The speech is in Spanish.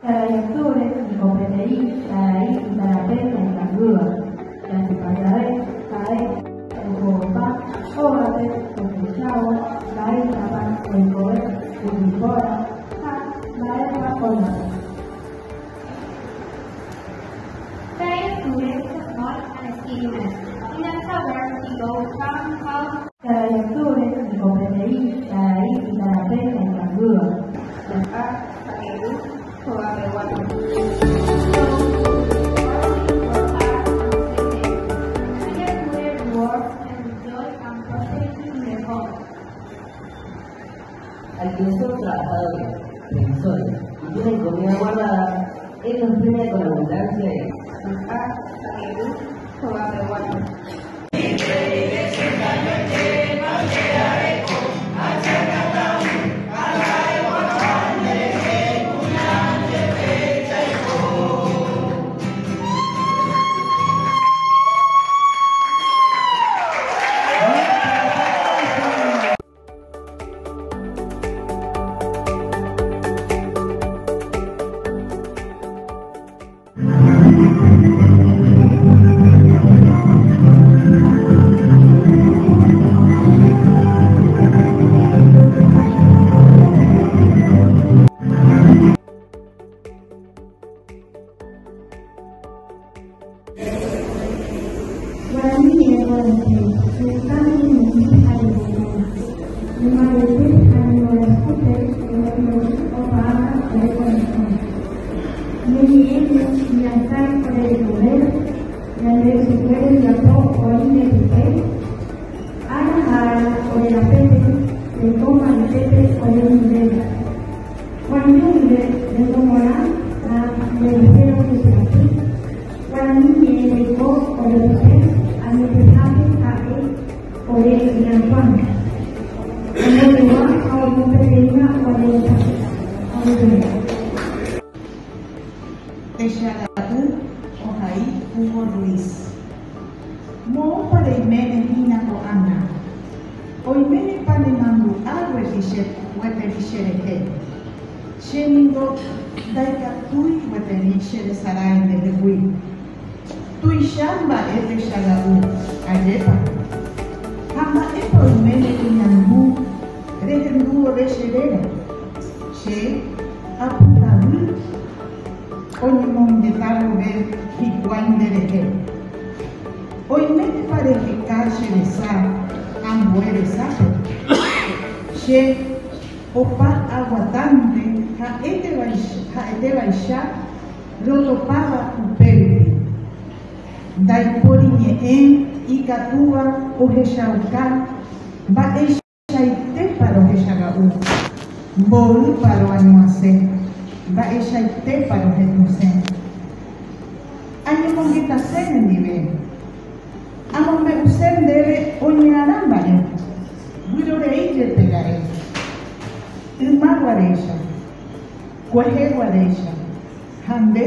Trayectore di competenza dalla pena in cangura, la separare, cae, Europa, ora per cominciare, cae davanti al poder, quindi ora, la era con Trayectore is not an achievement. In a where we go from how Trayectore di competenza dalla pena in cangura, al que es un trabajador, profesor, y tiene comida guardada, él nos premia con abundancia y Mo para imene hina ko ana. O imene pane mandu alwe fishe wete fishere he. Sheningo daika tui wete fishere sarai de hui. Tui shamba efe shagabu ajepa. Hama epo imene hinangu rehendu resherera. She aputabu onimon de talo ver higuandere he. Oimene parificar xeresá, ambuere sabe. Xe, opa aguardante, ha ete baixar, rodopava o pele. Dai porinhe em e ikatua ohechauka mba'eichaitéparo ohechaga'u mboýparo añuase mba'eichaitéparo hetũse añemongetase nendive amombe'use ndéve oñe'arãmbare guiroreíjepegae ymaguaréicha kueheguaréicha ha nde